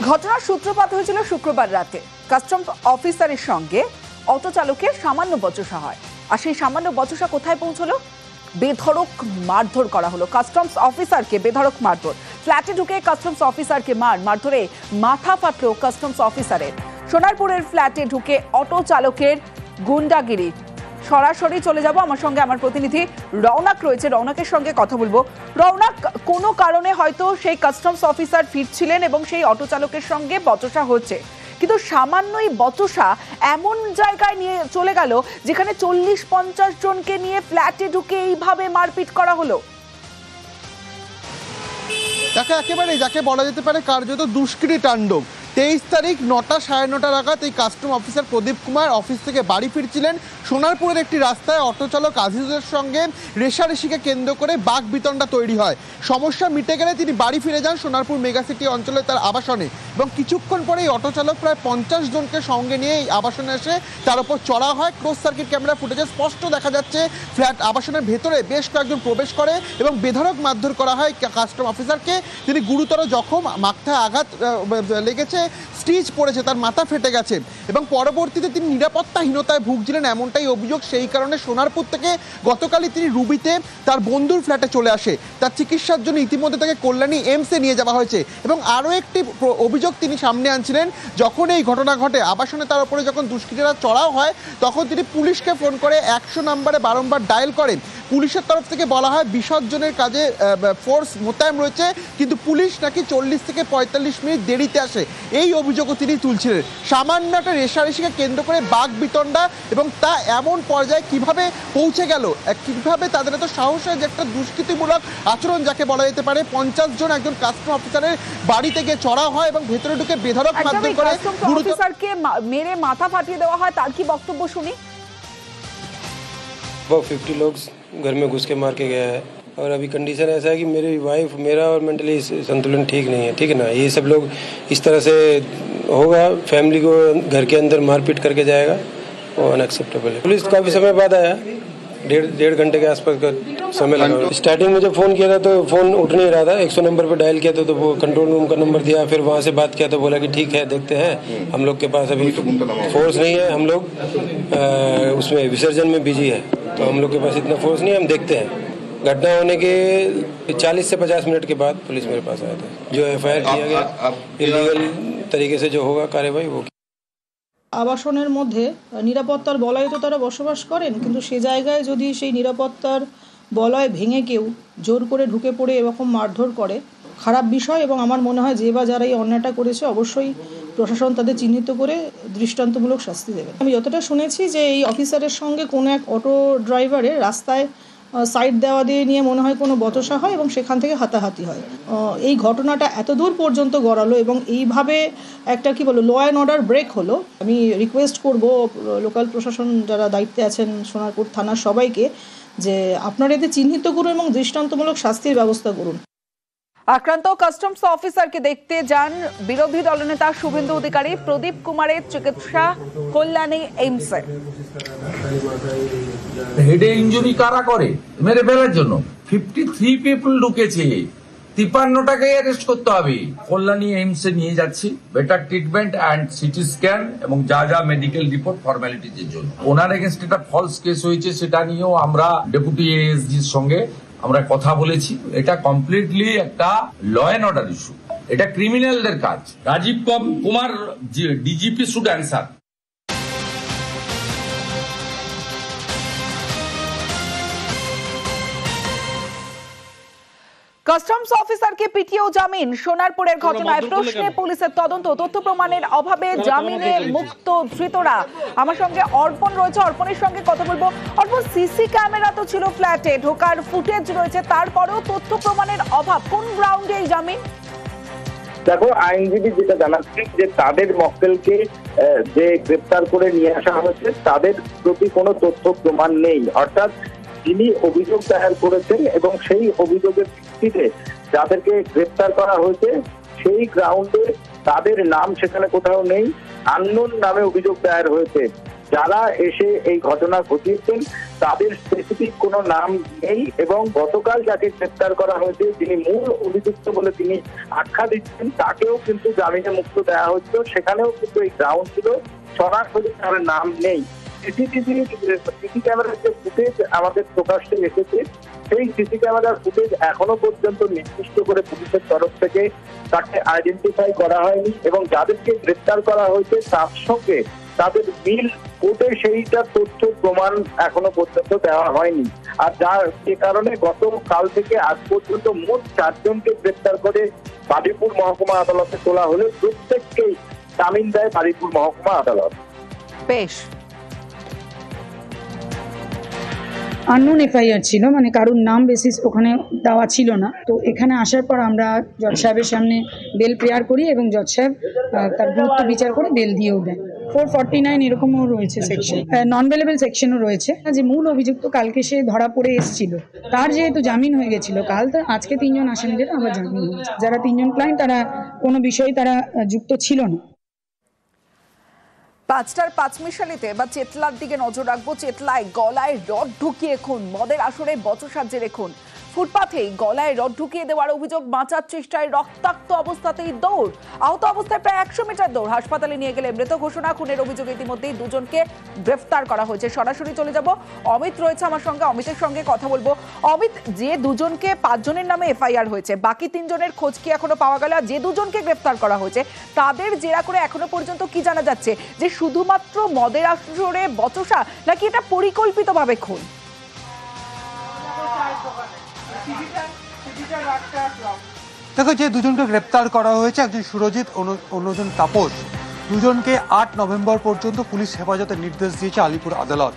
ঘটনার সূত্রপাত হয়েছিল শুক্রবার রাতে। কাস্টমস অফিসারের সঙ্গে অটো চালকের সামান্য বচসা হয়। আর সেই সামান্য বচসা কোথায় পৌঁছলো? বেধড়ক মারধর করা হলো কাস্টমস অফিসারকে। বেধড়ক মারধর, ফ্ল্যাটে ঢুকে কাস্টমস অফিসারকে মারধরে মাথা ফাটলো কাস্টমস অফিসারের। সোনারপুরের ফ্ল্যাটে ঢুকে অটো চালকের গুন্ডাগিরি। সরাসরি চলে যাব, আমার সঙ্গে আমার প্রতিনিধি রৌনক রয়েছে, রৌনকের সঙ্গে কথা বলবো। রৌনক, কোনো কারণে হয়তো সেই কাস্টমস অফিসার ফিরছিলেন এবং সেই অটো চালকের সঙ্গে বচসা হচ্ছে, কিন্তু সামান্যই বচসা এমন জায়গায় নিয়ে চলে গেল যেখানে 40-50 জনকে নিয়ে ফ্ল্যাটে ঢুকে এইভাবে মারপিট করা হলো। একেবারে যাকে বলা যেতে পারে কার্যত দুষ্কৃতী তাণ্ডব। 23 তারিখ 9টা 9:30 নাগাদ এই কাস্টম অফিসার প্রদীপ কুমার অফিস থেকে বাড়ি ফিরছিলেন। সোনারপুরের একটি রাস্তায় অটো চালক আজিজুলের সঙ্গে রেষারেষিকে কেন্দ্র করে বাক বিতণ্ডা তৈরি হয়। সমস্যা মিটে গেলে তিনি বাড়ি ফিরে যান সোনারপুর মেগাসিটি অঞ্চলে তার আবাসনে, এবং কিছুক্ষণ পরে এই অটো চালক প্রায় 50 জনকে সঙ্গে নিয়ে এই আবাসনে এসে তার উপর চড়া হয়। ক্লোজ সার্কিট ক্যামেরা ফুটেজে স্পষ্ট দেখা যাচ্ছে ফ্ল্যাট আবাসনের ভেতরে বেশ কয়েকজন প্রবেশ করে এবং বেধড়ক মারধর করা হয় কাস্টম অফিসারকে। তিনি গুরুতর জখম, মাথায় আঘাত লেগেছে, স্টিচ পড়েছে, তার মাথা ফেটে গেছে এবং পরবর্তীতে তিনি নিরাপত্তাহীনতায় ভুগছিলেন এমনটাই অভিযোগ। সেই কারণে সোনারপুর থেকে গতকালই তিনি রুবিতে তার বন্ধুর ফ্ল্যাটে চলে আসে। তার চিকিৎসার জন্য ইতিমধ্যে তাকে কল্যাণী এইমসে নিয়ে যাওয়া হয়েছে এবং আরও একটি অভিযোগ তিনি সামনে আনছিলেন। যখন এই ঘটনা ঘটে আবাসনে তার উপরে যখন দুষ্কৃতীরা চড়াও হয়, তখন তিনি পুলিশকে ফোন করে 100 নম্বরে বারংবার ডায়াল করেন। পুলিশের তরফ থেকে বলা হয় বিসর্জনের কাজে ফোর্স মোতায়েন রয়েছে, কিন্তু পুলিশ নাকি 40 থেকে 45 মিনিট দেরিতে আসে, এই অভিযোগও তিনি তুলছিলেন। সামান্য একটা রেষারেষিকে কেন্দ্র করে বাক বিতণ্ডা, এবং তা এমন পর্যায়ে কিভাবে পৌঁছে গেল, কিভাবে তাদের এত সাহসের যে একটা দুষ্কৃতিমূলক আচরণ যাকে বলা যেতে পারে। 50 জন একজন কাস্টম অফিসারের বাড়িতে গিয়ে চড়া হয় এবং ভেতরে ঢুকে বেধড়ক মারধর করে অফিসারকে মেরে মাথা ফাটিয়ে দেওয়া হয়। তার কি বক্তব্য শুনি? 50 लोग घर में घुस के मार के गया है, और अभी कंडीशन ऐसा है कि मेरी वाइफ, मेरा और मेंटली संतुलन ठीक नहीं है, ठीक है ना। ये सब लोग इस तरह से होगा, फैमिली को घर के अंदर मारपीट करके जाएगा, वो अनएक्सेप्टेबल है। पुलिस काफ़ी समय बाद आया, डेढ़ घंटे के आसपास का समय लगा। स्टार्टिंग में जब फ़ोन किया था तो फ़ोन उठ नहीं रहा था। 100 नंबर पर डायल किया था तो वो कंट्रोल रूम का नंबर दिया, फिर वहाँ से बात किया तो बोला कि ठीक है देखते हैं, हम लोग के पास अभी फोर्स नहीं है, हम लोग उसमें विसर्जन में बिजी है, तो हम लोग के पास इतना फोर्स नहीं है, हम देखते हैं। घटना होने के 40 से 50 मिनट के बाद पुलिस मेरे पास आया था। जो FIR किया गया इलीगल तरीके से जो होगा कार्यवाही होगी। আবাসনের মধ্যে নিরাপত্তার বলয়ে তো তারা বসবাস করেন, কিন্তু সে জায়গায় যদি সেই নিরাপত্তার বলয় ভেঙে কেউ জোর করে ঢুকে পড়ে এরকম মারধর করে, খারাপ বিষয়। এবং আমার মনে হয় যে বা যারা এই অন্যায়টা করেছে অবশ্যই প্রশাসন তাদের চিহ্নিত করে দৃষ্টান্তমূলক শাস্তি দেবে। আমি যতটা শুনেছি যে এই অফিসারের সঙ্গে কোনো এক অটো ড্রাইভারের রাস্তায় সাইড দেওয়া দিয়ে নিয়ে মনে হয় কোনো বচসা হয় এবং সেখান থেকে হাতাহাতি হয়। এই ঘটনাটা এত দূর পর্যন্ত গড়ালো এবং এইভাবে একটা ল অ্যান্ড অর্ডার ব্রেক হলো। আমি রিকোয়েস্ট করব লোকাল প্রশাসন যারা দায়িত্বে আছেন সোনারপুর থানার সবাইকে যে আপনারা এতে চিহ্নিত করুন এবং দৃষ্টান্তমূলক শাস্তির ব্যবস্থা করুন। আক্রান্ত কাস্টমস অফিসারকে দেখতে যান বিরোধী দলনেতা শুভেন্দু অধিকারী। প্রদীপ কুমারের চিকিৎসা কল্যাণী এইমসে। হেডে ইনজুরি কারা করে? মেরে ফেলার জন্য 53 পিপল ঢুকেছে, 53টাকে অ্যারেস্ট করতে হবে। কল্যাণী এইমসে নিয়ে যাচ্ছি better treatment and CT scan এবং যা যা মেডিকেল রিপোর্ট ফর্মালিটিজের জন্য। ওনার এগেনস্ট একটা ফলস কেস হয়েছে, সেটা নিয়েও আমরা ডেপুটি এএসজির সঙ্গে আমরা কথা বলেছি। এটা কমপ্লিটলি একটা ল অ্যান্ড অর্ডার ইস্যু, এটা ক্রিমিনালদের কাজ। Rajiv Kumar DGP should answer. Customs অফিসারকে পিটিয়েও জামিন। সোনারপুরের ঘটনায় প্রশ্নে পুলিশের তদন্ত, তথ্য প্রমাণের অভাবে জামিনে মুক্ত ধৃতরা। আমার সঙ্গে অর্পণ রয়েছে, অর্পণের সঙ্গে কথা বলবো। অর্পণ, সিসি ক্যামেরা তো ছিল ফ্ল্যাটে, ঢোকার ফুটেজ রয়েছে, তারপরেও তথ্য প্রমাণের অভাব, কোন গ্রাউন্ডে এই জামিন? দেখো, আইনজীবী যেটা জানাচ্ছেন যে তাদের মক্কেলকে যে গ্রেপ্তার করে নিয়ে আসা হয়েছে তাদের প্রতি কোনো তথ্য প্রমাণ নেই, অর্থাৎ যিনি অভিযোগ দায়ের করেছেন এবং সেই অভিযোগের ভিত্তিতে যাদেরকে গ্রেপ্তার করা হয়েছে সেই গ্রাউন্ডে তাদের নাম সেখানে কোথাও নেই, আননোন নামে অভিযোগ দায়ের হয়েছে। যারা এসে এই ঘটনা ঘটিয়েছেন তাদের স্পেসিফিক কোনো নাম নেই, এবং গতকাল যাকে গ্রেপ্তার করা হয়েছে, যিনি মূল অভিযুক্ত বলে তিনি আখ্যা দিচ্ছেন, তাকেও কিন্তু জামিনে মুক্ত দেওয়া হচ্ছে। সেখানেও কিন্তু এই গ্রাউন্ড ছিল, সরাসরি তার নাম নেই। সিসি ক্যামেরার যে ফুটেজ আমাদের প্রকাশ্যে এসেছে, সেই সিসি ক্যামেরার ফুটেজ এখনো পর্যন্ত নির্দিষ্ট করে পুলিশের তরফ থেকে তাকে আইডেন্টিফাই করা হয়নি, এবং যাদেরকে গ্রেপ্তার করা হয়েছে তার সঙ্গে তাদের মিল কোর্টে সেইটা তথ্য প্রমাণ এখনো পর্যন্ত দেওয়া হয়নি। আর যার যে কারণে গতকাল থেকে আজ পর্যন্ত মোট 4 জনকে গ্রেপ্তার করে বারুইপুর মহকুমা আদালতে তোলা হলে প্রত্যেককেই জামিন দেয় বারুইপুর মহকুমা আদালত। বেশ, আননোন এফআইআর ছিল, মানে কারোর নাম বেসিস ওখানে দেওয়া ছিল না। তো এখানে আসার পর আমরা জজ সাহেবের সামনে বেল প্রেয়ার করি এবং জজ সাহেব তার গুরুত্ব বিচার করে বেল দিয়েও দেন। 449 এরকমও রয়েছে সেকশন, নন বেলেবল সেকশনও রয়েছে। যে মূল অভিযুক্ত কালকে সে ধরা পড়ে এসেছিল, তার যেহেতু জামিন হয়ে গেছিল কাল, তো আজকে 3 জন আসামিদের আবার জামিন হয়েছে। যারা 3 জন ক্লায়েন্ট, তারা কোনো বিষয়ে তারা যুক্ত ছিল না। 5টার 5 মিশালিতে বা চেতলার দিকে নজর রাখবো। চেতলায় গলায় রড ঢুকিয়ে খুন, মদের আসরে বচসাজ্যে রেখুন। ফুটপাথেই গলায় রড ঢুকিয়ে দেওয়ার অভিযোগ, বাঁচার চেষ্টায় রক্তাক্ত অবস্থাতেই দৌড়, আহত অবস্থায় প্রায় 100 মিটার দৌড়, হাসপাতালে নিয়ে গেলে মৃত ঘোষণা। খুনের অভিযোগে ইতিমধ্যেই 2 জনকে গ্রেফতার করা হয়েছে। সরাসরি চলে যাব, অমিত রয়েছে আমার সঙ্গে, অমিতের সঙ্গে কথা বলবো। অমিত, যে 2 জনকে 5 জনের নামে এফআইআর হয়েছে, বাকি 3 জনের খোঁজ কি এখনো পাওয়া গেল? যে 2 জনকে গ্রেফতার করা হয়েছে তাদের জেরা করে এখনো পর্যন্ত কি জানা যাচ্ছে? যে শুধুমাত্র মদের আসরে বচসা, নাকি এটা পরিকল্পিতভাবে খুন? দেখো, যে 2 জনকে গ্রেপ্তার করা হয়েছে, একজন সুরজিৎ, অন্যজন তাপস, 2 জনকে 8 নভেম্বর পর্যন্ত পুলিশ হেফাজতের নির্দেশ দিয়েছে আলিপুর আদালত।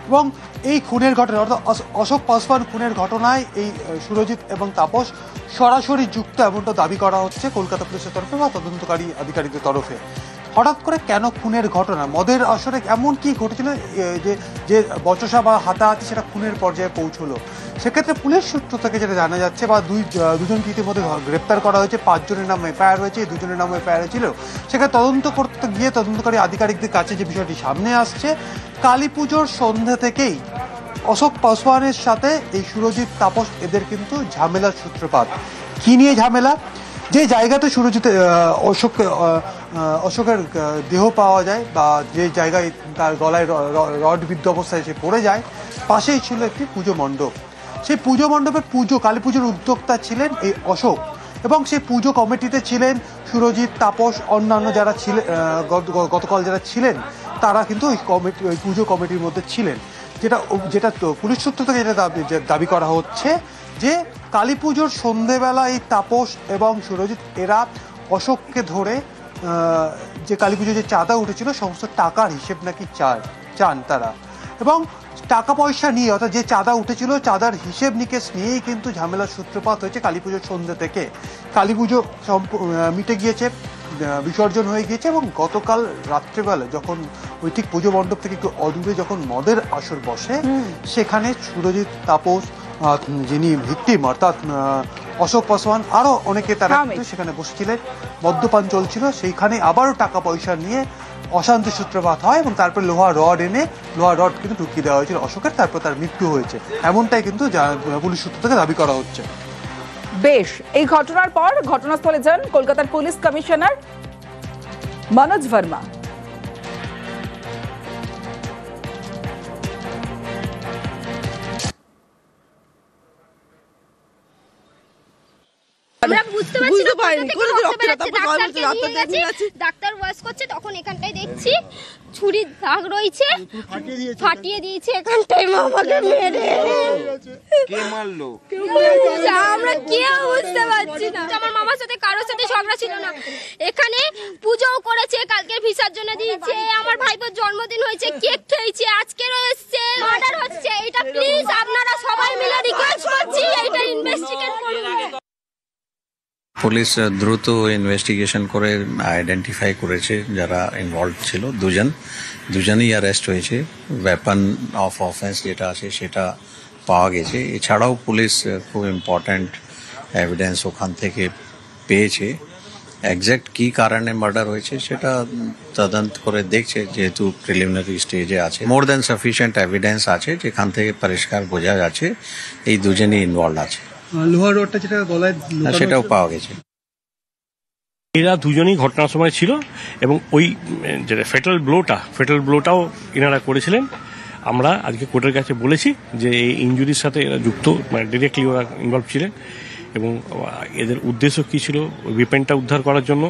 এবং এই খুনের ঘটনা, অর্থাৎ অশোক পাসওয়ান খুনের ঘটনায় এই সুরজিৎ এবং তাপস সরাসরি যুক্ত, এমনটা দাবি করা হচ্ছে কলকাতা পুলিশের তরফে বা তদন্তকারী আধিকারিকদের তরফে। হঠাৎ করে কেন খুনের ঘটনা, মদের আসরে এমন কি ঘটেছিল যে বচসা বা হাতাহাতি সেটা খুনের পর্যায়ে পৌঁছলো? সেক্ষেত্রে পুলিশ সূত্র থেকে যেটা জানা যাচ্ছে, বা 2 জনকে ইতিমধ্যে গ্রেপ্তার করা হয়েছে, 5 জনের নামে এফআইআর হয়েছে, 2 জনের নামে এফআইআর হয়েছিল। সেখানে তদন্ত করতে গিয়ে তদন্তকারী আধিকারিকদের কাছে যে বিষয়টি সামনে আসছে, কালী পুজোর সন্ধ্যা থেকেই অশোক পাসওয়ানের সাথে এই সুরজিৎ, তাপস, এদের কিন্তু ঝামেলার সূত্রপাত। কি নিয়ে ঝামেলা? যে জায়গাতে অশোকের দেহ পাওয়া যায়, বা যে জায়গায় তার গলায় রডবিদ্ধ অবস্থায় সে পড়ে যায়, পাশেই ছিল একটি পুজো মণ্ডপ। সেই পুজো মণ্ডপের কালী পুজোর উদ্যোক্তা ছিলেন এই অশোক, এবং সেই পুজো কমিটিতে ছিলেন সুরজিৎ, তাপস, অন্যান্য যারা ছিলেন, গতকাল যারা ছিলেন তারা কিন্তু ওই পুজো কমিটির মধ্যে ছিলেন। যেটা পুলিশ সূত্র থেকে যেটা দাবি করা হচ্ছে, যে কালী পুজোর সন্ধেবেলা এই তাপস এবং সুরজিৎ এরা অশোককে ধরে যে কালী পুজোর যে চাঁদা উঠেছিল সমস্ত টাকার হিসেব নাকি চান তারা, এবং টাকা পয়সা নিয়ে, অর্থাৎ যে চাঁদা উঠেছিল চাঁদার হিসেব নিকেশ নিয়েই কিন্তু ঝামেলার সূত্রপাত হয়েছে কালী পুজোর সন্ধ্যে থেকে। কালী পুজো মিটে গিয়েছে, বিসর্জন হয়ে গিয়েছে, এবং গতকাল রাত্রেবেলা যখন ওই ঠিক পুজো মণ্ডপ থেকে একটু অদূরে যখন মদের আসর বসে, সেখানে সুরজিৎ, তাপস, যিনি ভিকটিম অর্থাৎ অশোক পাসওয়ান, আরো অনেকে তারা কিন্তু সেখানে বসেছিলেন, মদ্যপান চলছিল। সেইখানে আবারও টাকা পয়সা নিয়ে অশান্তি সূত্রপাত হয়, এবং তারপর লোহা রড কিন্তু ঢুকিয়ে দেওয়া হয়েছিল অশোকের, তারপর তার মৃত্যু হয়েছে, এমনটাই কিন্তু পুলিশ সূত্র থেকে দাবি করা হচ্ছে। বেশ, এই ঘটনার পর ঘটনাস্থলে যান কলকাতার পুলিশ কমিশনার মনোজ ভার্মা। আমরা বুঝতে পারিনি, ডাক্তার ওয়াশ করছে, তখন এখানটায় দেখছি ছুরির দাগ রয়েছে, ফাটিয়ে দিয়েছে এখানটায়, মামাকে মেরে। কে মারলো আমরা কেউ বুঝতে পারছি না। আমার মামার সাথে কারোর সাথে ঝগড়া ছিল না, এখানে পুজোও করেছে, কালকের বিসর্জনে দিয়েছে, আমার ভাইপোর জন্মদিন হয়েছে, কেক খেয়েছে, আজকেরও এসছে, মার্ডার হচ্ছে। এটা প্লিজ আপনারা সবাই মিলে রিকোয়েস্ট করছি, এটা ইনভেস্টিগেট করুন। পুলিশ দ্রুত ইনভেস্টিগেশন করে আইডেন্টিফাই করেছে যারা ইনভলভ ছিল, দুজনই অ্যারেস্ট হয়েছে। ওয়েপন অফ অফেন্স যেটা আছে সেটা পাওয়া গেছে। এছাড়াও পুলিশ খুব ইম্পর্ট্যান্ট এভিডেন্স ওখান থেকে পেয়েছে, এক্স্যাক্ট কি কারণে মার্ডার হয়েছে সেটা তদন্ত করে দেখছে, যেহেতু প্রিলিমিনারি স্টেজে আছে। মোর দ্যান সাফিসিয়েন্ট এভিডেন্স আছে, যেখান থেকে পরিষ্কার বোঝা যাচ্ছে এই দুজনই ইনভলভ আছে। লোহার রডটা যেটা গলায় সেটাও পাওয়া গেছে। এরা দুজনেই ঘটনার সময় ছিল এবং ওই যেটা ফেটাল ব্লোটাও এনারা করেছিলেন। আমরা আজকে কোর্টের কাছে বলেছি যে এই ইনজুরির সাথে এরা যুক্ত, মানে ডিরেক্টলি ওরা ইনভলভ ছিলেন এবং এদের উদ্দেশ্য কী ছিল ওয়েপেনটা উদ্ধার করার জন্য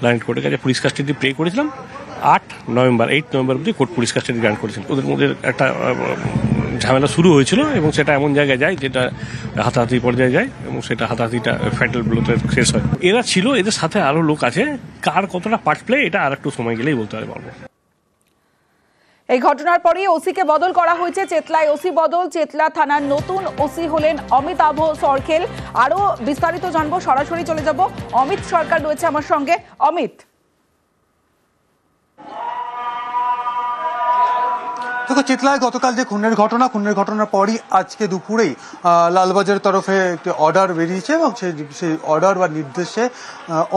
লাইন কোর্টের কাছে পুলিশ কাস্টাডি প্রে করেছিলাম। 8 নভেম্বর অবধি কোর্ট পুলিশ কাস্টাডি গ্রান্ট করেছিল। ওদের মধ্যে একটা ঝামেলা শুরু হয়েছিল এবং সেটা এমন জায়গায় যায় যেটা হাতাহাতি পর্যায়ে যায় এবং সেটা হাতাহাতিটা ফ্যাটাল ব্লোতে শেষ হয়। এরা ছিল, এদের সাথে আরও লোক আছে, কার কতটা পার্ট প্লে এটা আর একটু সময় গেলেই বলতে পারবো। এই ঘটনার পরেই ওসিকে বদল করা হয়েছে। চেতলায় ওসি বদল, চেতলা থানার নতুন ওসি হলেন অমিতাভ সরকেল। আরো বিস্তারিত জানবো, সরাসরি চলে যাব। অমিত সরকার রয়েছে আমার সঙ্গে। অমিত, দেখো, চেতলায় গতকাল যে খুনের ঘটনার পরই আজকে দুপুরেই লালবাজারের তরফে একটি অর্ডার বেরিয়েছে এবং সেই অর্ডার বা নির্দেশে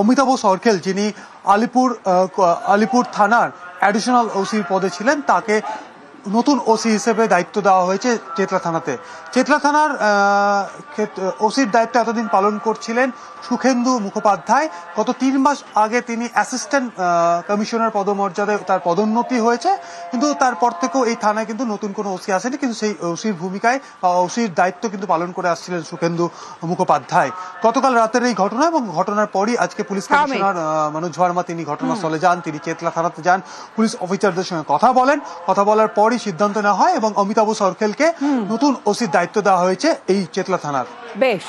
অমিতাভ সরকেল, যিনি আলিপুর থানার অ্যাডিশনাল ওসি পদে ছিলেন, তাকে নতুন ওসি হিসেবে দায়িত্ব দেওয়া হয়েছে চেতলা থানাতে। চেতলা থানার ওসির দায়িত্ব এতদিন পালন করছিলেন সুখেন্দু মুখোপাধ্যায়। গত 3 মাস আগে তিনি অ্যাসিস্ট্যান্ট কমিশনার পদমর্যাদায় তার পদোন্নতি হয়েছে, কিন্তু তারপর থেকেও এই থানায় কিন্তু নতুন কোনো ওসি আসেনি, কিন্তু সেই ওসির ভূমিকায় বা ওসির দায়িত্ব কিন্তু পালন করে আসছিলেন সুখেন্দু মুখোপাধ্যায়। গতকাল রাতের এই ঘটনা এবং ঘটনার পরই আজকে পুলিশ কমিশনার মনোজ ভার্মা তিনি ঘটনাস্থলে যান, তিনি চেতলা থানাতে যান, পুলিশ অফিসারদের সঙ্গে কথা বলার পরই সিদ্ধান্ত নেওয়া হয় এবং অমিতাভ সরকেলকে নতুন ওসির দায়িত্ব দেওয়া হয়েছে এই চেতলা থানার। বেশ,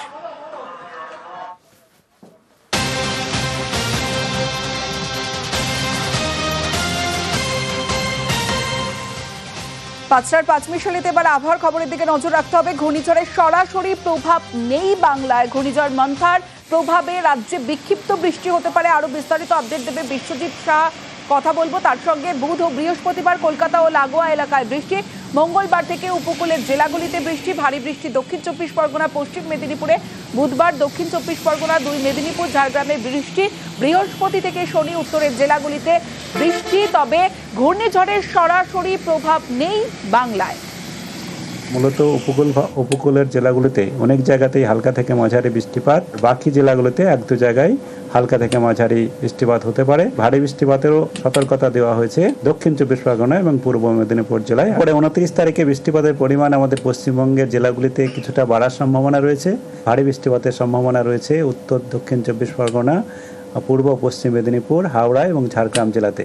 পাঁচটার 5 মিনিট এবার আবহাওয়ার খবরের দিকে নজর রাখতে হবে। ঘূর্ণিঝড়ের সরাসরি প্রভাব নেই বাংলায়। ঘূর্ণিঝড় মন্থার প্রভাবে রাজ্যে বিক্ষিপ্ত বৃষ্টি হতে পারে। আরো বিস্তারিত আপডেট দেবে বিশ্বজিৎ শাহ, কথা বলবো তার সঙ্গে। বুধ ও বৃহস্পতিবার কলকাতা ও লাগোয়া এলাকায় বৃষ্টি, মঙ্গলবার থেকে উপকূলের জেলাগুলিতে বৃষ্টি, ভারী বৃষ্টি দক্ষিণ 24 পরগনা, পশ্চিম মেদিনীপুরে। বুধবার দক্ষিণ 24 পরগনা, 2 মেদিনীপুর, ঝাড়গ্রামে বৃষ্টি। বৃহস্পতি থেকে শনি উত্তরের জেলাগুলিতে বৃষ্টি। তবে ঘূর্ণিঝড়ের সরাসরি প্রভাব নেই বাংলায়। মূলত উপকূলের জেলাগুলিতে অনেক জায়গাতেই হালকা থেকে মাঝারি বৃষ্টিপাত, বাকি জেলাগুলিতে 1-2 জায়গায় হালকা থেকে মাঝারি বৃষ্টিপাত হতে পারে। ভারী বৃষ্টিপাতেরও সতর্কতা দেওয়া হয়েছে দক্ষিণ 24 পরগনা এবং পূর্ব মেদিনীপুর জেলায়। পরে 29 তারিখে বৃষ্টিপাতের পরিমাণ আমাদের পশ্চিমবঙ্গের জেলাগুলিতে কিছুটা বাড়ার সম্ভাবনা রয়েছে। ভারী বৃষ্টিপাতের সম্ভাবনা রয়েছে উত্তর দক্ষিণ 24 পরগনা, পূর্ব পশ্চিম মেদিনীপুর, হাওড়া এবং ঝাড়গ্রাম জেলাতে।